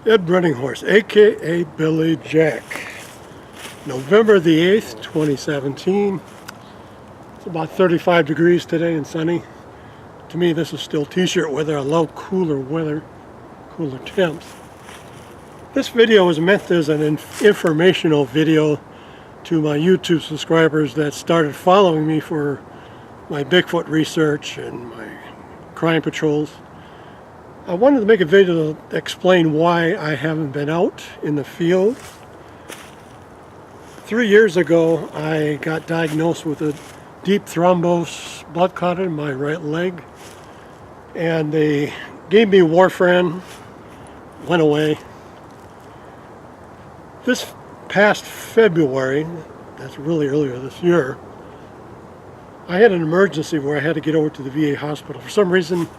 Dead Running Horse, aka Billy Jack. November the 8th, 2017. It's about 35 degrees today and sunny. To me, this is still t-shirt weather. I love cooler weather, cooler temps. This video was meant as an informational video to my YouTube subscribers that started following me for my Bigfoot research and my crime patrols. I wanted to make a video to explain why I haven't been out in the field. 3 years ago, I got diagnosed with a deep thrombose blood clot in my right leg, and they gave me warfarin, went away. This past February, that's really earlier this year, I had an emergency where I had to get over to the VA hospital. For some reason,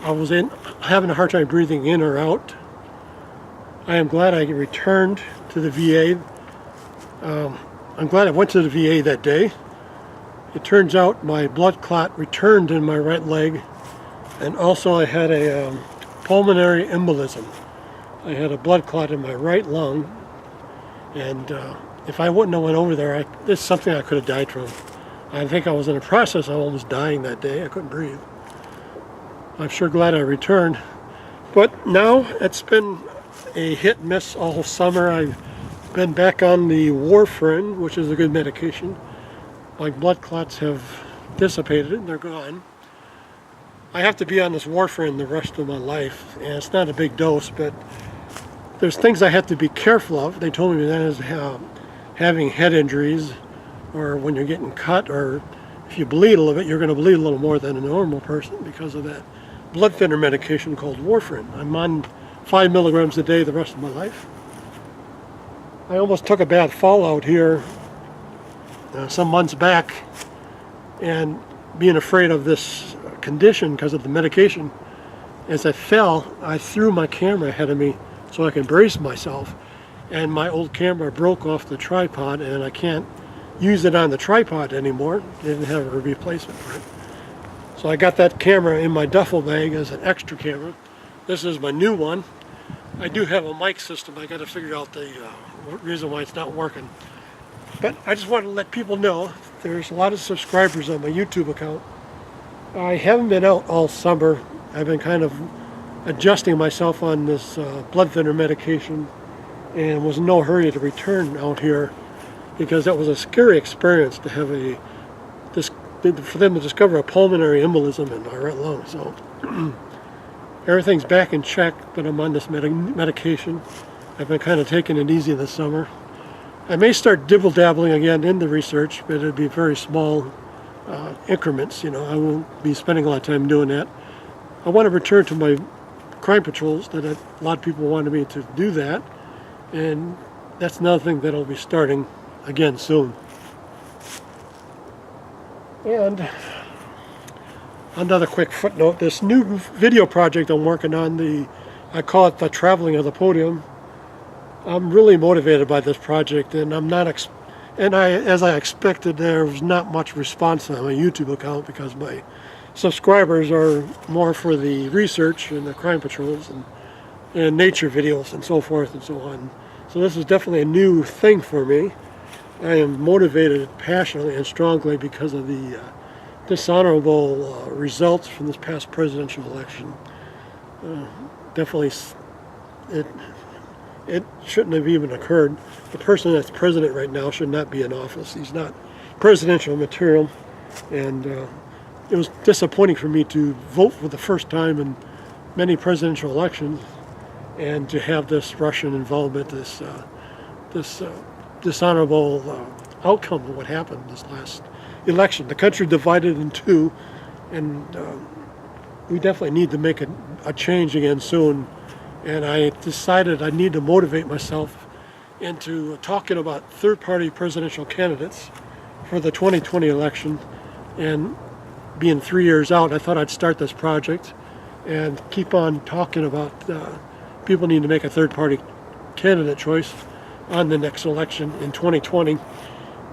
I was having a hard time breathing in or out. I am glad I returned to the VA. I'm glad I went to the VA that day. It turns out my blood clot returned in my right leg, and also I had a pulmonary embolism. I had a blood clot in my right lung, and if I wouldn't have went over there, this is something I could have died from. I think I was in a process of almost dying that day. I couldn't breathe. I'm sure glad I returned. But now it's been a hit and miss all summer. I've been back on the warfarin, which is a good medication. My blood clots have dissipated and they're gone. I have to be on this warfarin the rest of my life, and it's not a big dose, but there's things I have to be careful of. They told me that is having head injuries, or when you're getting cut, or if you bleed a little bit, you're going to bleed a little more than a normal person because of that blood thinner medication called warfarin. I'm on 5 milligrams a day the rest of my life. I almost took a bad fall out here some months back, and being afraid of this condition because of the medication, as I fell, I threw my camera ahead of me so I could brace myself, and my old camera broke off the tripod, and I can't use it on the tripod anymore. They didn't have a replacement for it. So I got that camera in my duffel bag as an extra camera. This is my new one. I do have a mic system. I got to figure out the reason why it's not working. But I just want to let people know there's a lot of subscribers on my YouTube account. I haven't been out all summer. I've been kind of adjusting myself on this blood thinner medication, and was in no hurry to return out here because that was a scary experience to have for them to discover a pulmonary embolism in my right lung. So everything's back in check, but I'm on this medication. I've been kind of taking it easy this summer. I may start dibble-dabbling again in the research, but it'll be very small increments. You know, I won't be spending a lot of time doing that. I want to return to my crime patrols. That a lot of people wanted me to do that, and that's another thing that I'll be starting again soon. And another quick footnote, this new video project I'm working on, I call it the Traveling of the Podium. I'm really motivated by this project, and as I expected, there was not much response on my YouTube account because my subscribers are more for the research and the crime patrols and nature videos and so forth and so on. So this is definitely a new thing for me. I am motivated passionately and strongly because of the dishonorable results from this past presidential election. Definitely, it shouldn't have even occurred. The person that's president right now should not be in office. He's not presidential material, and it was disappointing for me to vote for the first time in many presidential elections, and to have this Russian involvement, this dishonorable outcome of what happened this last election. The country divided in two, and we definitely need to make a change again soon. And I decided I need to motivate myself into talking about third-party presidential candidates for the 2020 election. And being 3 years out, I thought I'd start this project and keep on talking about people need to make a third-party candidate choice on the next election in 2020.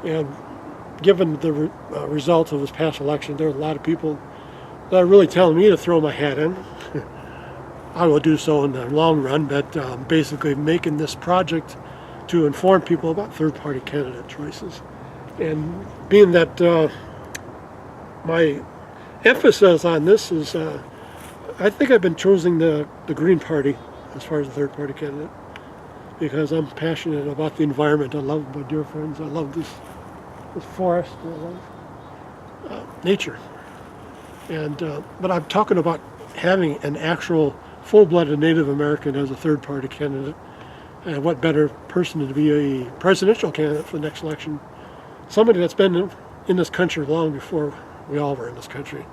And given the results of this past election, there are a lot of people that are really telling me to throw my hat in. I will do so in the long run, but basically making this project to inform people about third-party candidate choices. And being that my emphasis on this is, I think I've been choosing the Green Party as far as the third-party candidate, because I'm passionate about the environment. I love my dear friends. I love this forest. I love nature. And but I'm talking about having an actual full-blooded Native American as a third-party candidate. And what better person to be a presidential candidate for the next election? Somebody that's been in this country long before we all were in this country.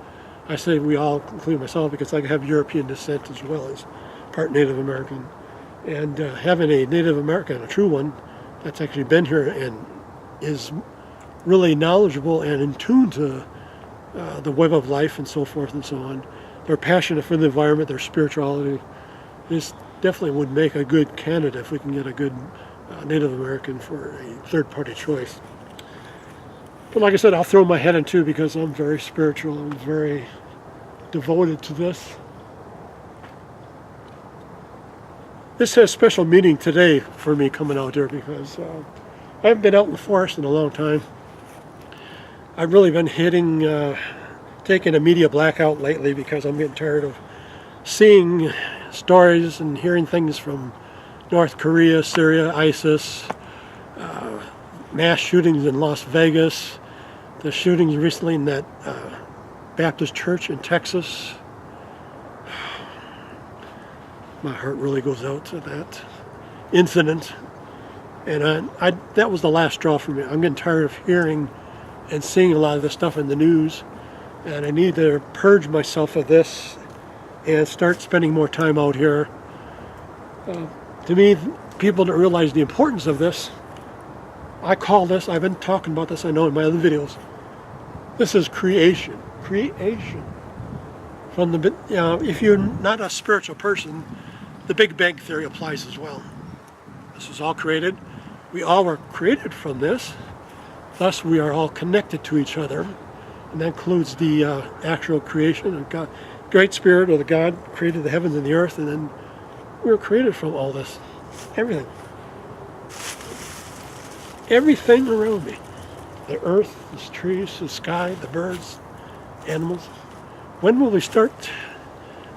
I say we all, including myself, because I have European descent as well as part Native American. And having a Native American, a true one, that's actually been here and is really knowledgeable and in tune to the web of life and so forth and so on. They're passionate for the environment, their spirituality. This definitely would make a good candidate if we can get a good Native American for a third-party choice. But like I said, I'll throw my head in too, because I'm very spiritual. I'm very devoted to this. This has special meaning today for me coming out here, because I haven't been out in the forest in a long time. I've really been taking a media blackout lately, because I'm getting tired of seeing stories and hearing things from North Korea, Syria, ISIS, mass shootings in Las Vegas, the shootings recently in that Baptist church in Texas. My heart really goes out to that incident. And that was the last straw for me. I'm getting tired of hearing and seeing a lot of this stuff in the news. And I need to purge myself of this and start spending more time out here. To me, people don't realize the importance of this. I call this, I've been talking about this, I know, in my other videos. This is creation. Creation. From the, if you're not a spiritual person, the Big Bang Theory applies as well. This was all created. We all were created from this. Thus, we are all connected to each other. And that includes the actual creation of God. Great Spirit, or the God, created the heavens and the earth, and then we were created from all this. Everything. Everything around me. The earth, the trees, the sky, the birds, animals. When will we start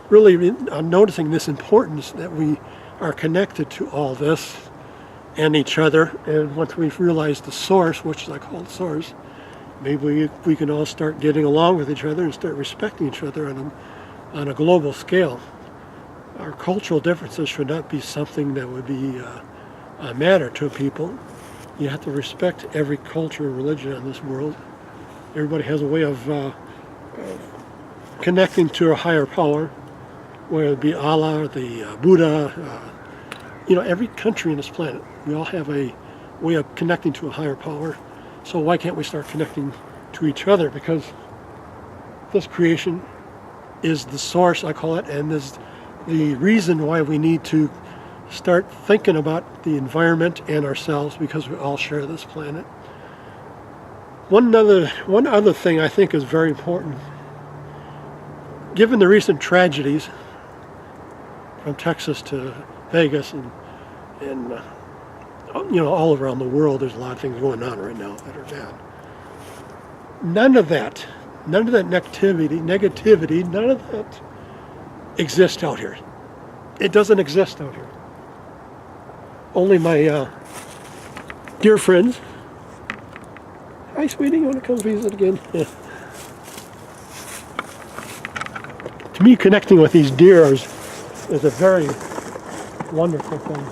really noticing this importance that we are connected to all this and each other? And once we've realized the source, which I call the source, maybe we can all start getting along with each other and start respecting each other on a global scale. Our cultural differences should not be something that would be a matter to people. You have to respect every culture and religion in this world. Everybody has a way of connecting to a higher power, whether it be Allah or the Buddha. Every country on this planet, we all have a way of connecting to a higher power. So why can't we start connecting to each other? Because this creation is the source, I call it, and is the reason why we need to start thinking about the environment and ourselves, because we all share this planet. One other thing I think is very important. Given the recent tragedies from Texas to Vegas and all around the world, there's a lot of things going on right now that are bad. None of that negativity, none of that exists out here. It doesn't exist out here. Only my dear friends. Hi, sweetie, you want to come visit again? To me, connecting with these deer is a very wonderful thing.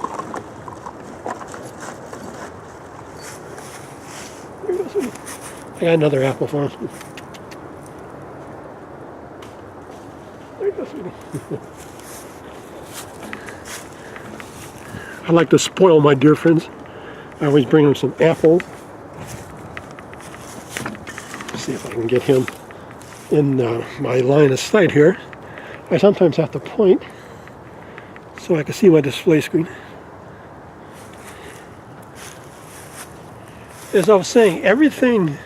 Here you go, sweetie. I got another apple for him. There you go, sweetie. I like to spoil my dear friends. I always bring them some apples. See if I can get him in my line of sight here. I sometimes have to point so I can see my display screen. As I was saying, everything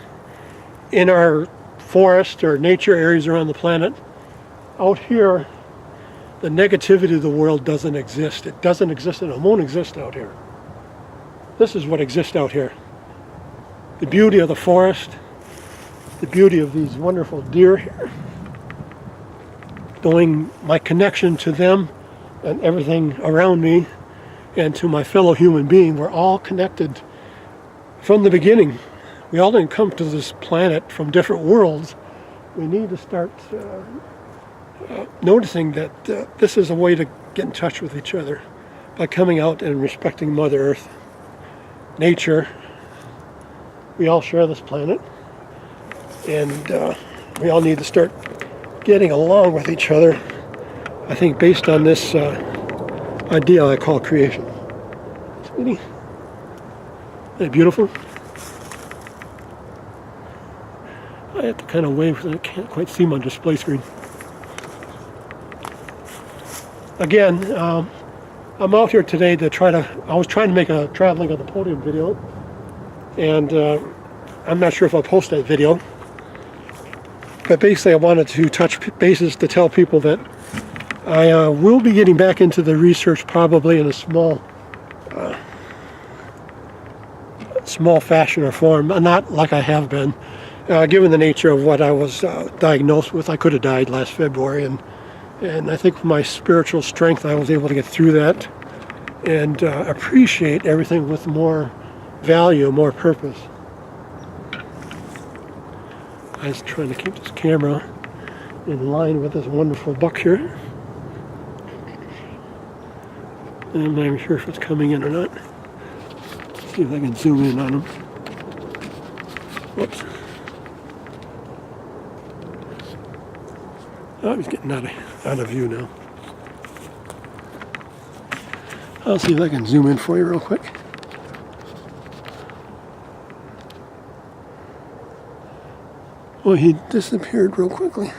in our forest or nature areas around the planet out here the negativity of the world doesn't exist. It doesn't exist and it won't exist out here. This is what exists out here. The beauty of the forest, the beauty of these wonderful deer here, knowing my connection to them and everything around me and to my fellow human being. We're all connected from the beginning. We all didn't come to this planet from different worlds. We need to start noticing that this is a way to get in touch with each other by coming out and respecting Mother Earth, nature. We all share this planet, and we all need to start getting along with each other, I think, based on this idea I call creation. Sweetie, isn't it beautiful? I have to kind of wave because I can't quite see my display screen. Again, I'm out here today to I was trying to make a Traveling of the Podium video, and I'm not sure if I'll post that video, but basically I wanted to touch bases to tell people that I will be getting back into the research probably in a small fashion or form, not like I have been. Given the nature of what I was diagnosed with, I could have died last February, and I think with my spiritual strength I was able to get through that and appreciate everything with more value, more purpose. I was trying to keep this camera in line with this wonderful buck here. And I'm not even sure if it's coming in or not. Let's see if I can zoom in on him. Whoops. Oh, he's getting out of view now. I'll see if I can zoom in for you real quick. Well, he disappeared real quickly.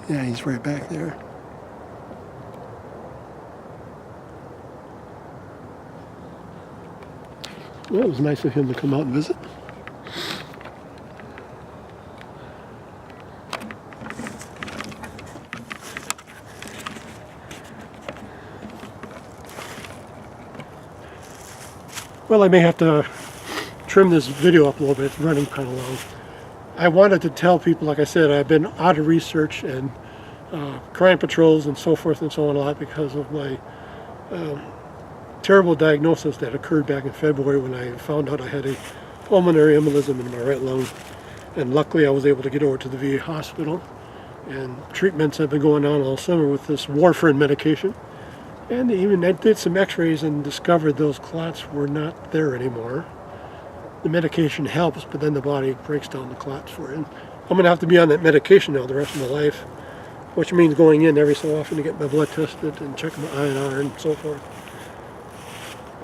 Yeah, he's right back there. Well, it was nice of him to come out and visit. Well, I may have to trim this video up a little bit. It's running kind of long. I wanted to tell people, like I said, I've been out of research and crime patrols and so forth and so on a lot because of my terrible diagnosis that occurred back in February when I found out I had a pulmonary embolism in my right lung. And luckily I was able to get over to the VA hospital, and treatments have been going on all summer with this warfarin medication. And even I did some x-rays and discovered those clots were not there anymore. The medication helps, but then the body breaks down the clots for it. I'm going to have to be on that medication now the rest of my life, which means going in every so often to get my blood tested and check my INR and so forth.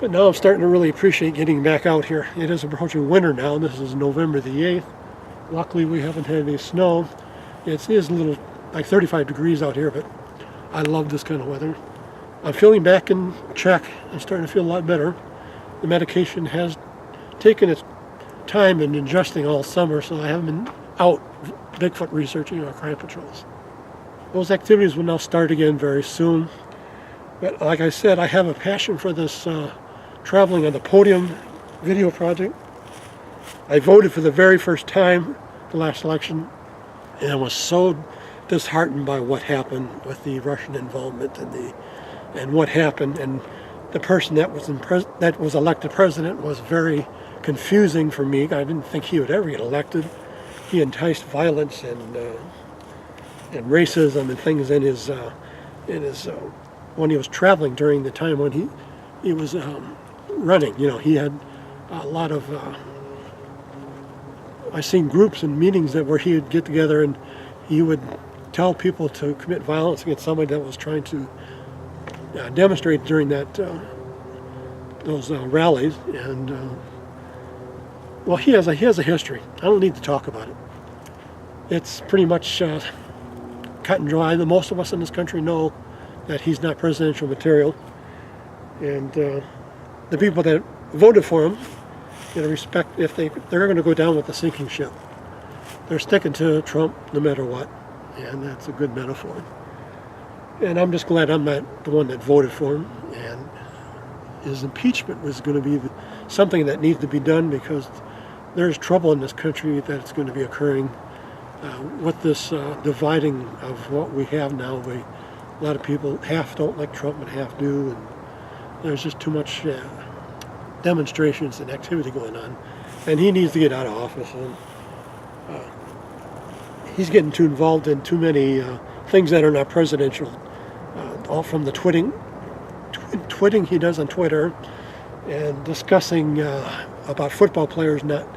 But now I'm starting to really appreciate getting back out here. It is approaching winter now, and this is November the 8th. Luckily we haven't had any snow. It is a little, like 35 degrees out here, but I love this kind of weather. I'm feeling back in check. I'm starting to feel a lot better. The medication has taken its time in adjusting all summer, so I haven't been out Bigfoot researching or crime patrols. Those activities will now start again very soon. But like I said, I have a passion for this Traveling on the Podium video project. I voted for the very first time the last election, and I was so disheartened by what happened with the Russian involvement and what happened, and the person that was elected president was very confusing for me. I didn't think he would ever get elected. He enticed violence and racism and things in his when he was traveling during the time when he was running. You know, he had a lot of I've seen groups and meetings where he would get together and he would tell people to commit violence against somebody that was trying to demonstrate during those rallies. And well, he has a history. I don't need to talk about it. It's pretty much cut and dry. Most of us in this country know that he's not presidential material, and the people that voted for him, respect if they're going to go down with the sinking ship. they're sticking to Trump no matter what, and that's a good metaphor. And I'm just glad I'm not the one that voted for him, and his impeachment was going to be something that needs to be done, because there's trouble in this country that's going to be occurring with this dividing of what we have now. A lot of people, half don't like Trump and half do, and there's just too much demonstrations and activity going on, and he needs to get out of office. And he's getting too involved in too many things that are not presidential, all from the twitting he does on Twitter, and discussing about football players, not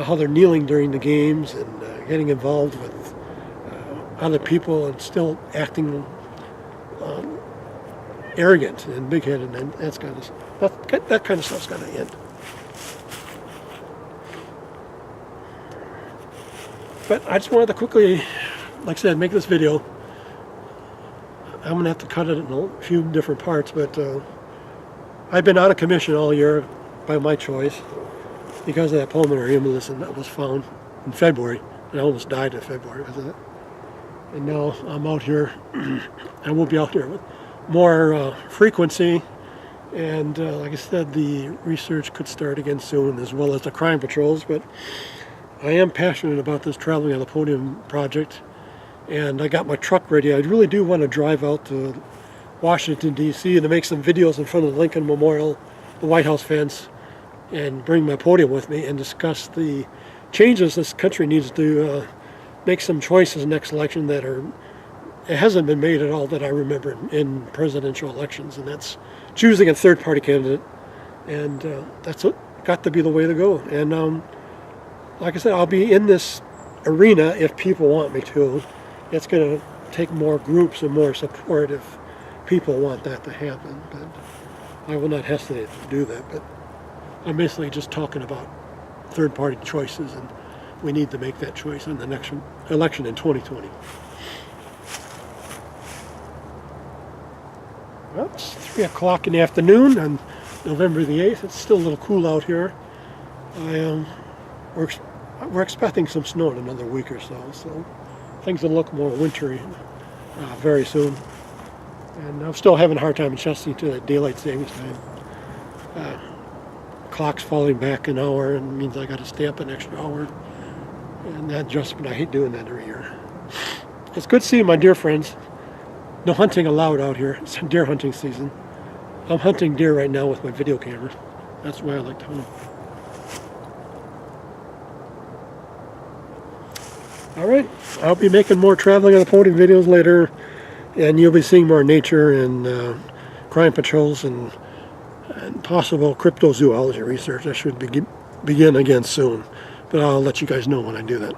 how they're kneeling during the games, and getting involved with other people, and still acting arrogant and big-headed, and that kind of stuff's got to end. But I just wanted to quickly, like I said, make this video. I'm going to have to cut it in a few different parts, but I've been out of commission all year by my choice because of that pulmonary embolism that was found in February. And I almost died in February because of it. And now I'm out here. I will be out here with more frequency. And like I said, the research could start again soon, as well as the crime patrols. But I am passionate about this Traveling of the Podium project. And I got my truck ready. I really do want to drive out to Washington, D.C. to make some videos in front of the Lincoln Memorial, the White House fence, and bring my podium with me and discuss the changes this country needs to make some choices next election that it hasn't been made at all that I remember in presidential elections, and that's choosing a third-party candidate, and that's got to be the way to go. And like I said, I'll be in this arena if people want me to. It's going to take more groups and more support if people want that to happen, but I will not hesitate to do that. But I'm basically just talking about third-party choices, and we need to make that choice in the next election in 2020. Well, it's 3 o'clock in the afternoon on November the 8th. It's still a little cool out here. We're expecting some snow in another week or so things will look more wintry very soon. And I'm still having a hard time adjusting to the daylight savings time. Clock's falling back an hour, and it means I got to stay up an extra hour. And that adjustment, I hate doing that every year. It's good seeing my dear friends. No hunting allowed out here. It's deer hunting season. I'm hunting deer right now with my video camera. That's why I like to hunt. Alright, I'll be making more Traveling on the Podium videos later, and you'll be seeing more nature and crime patrols and possible cryptozoology research. I should begin again soon, but I'll let you guys know when I do that.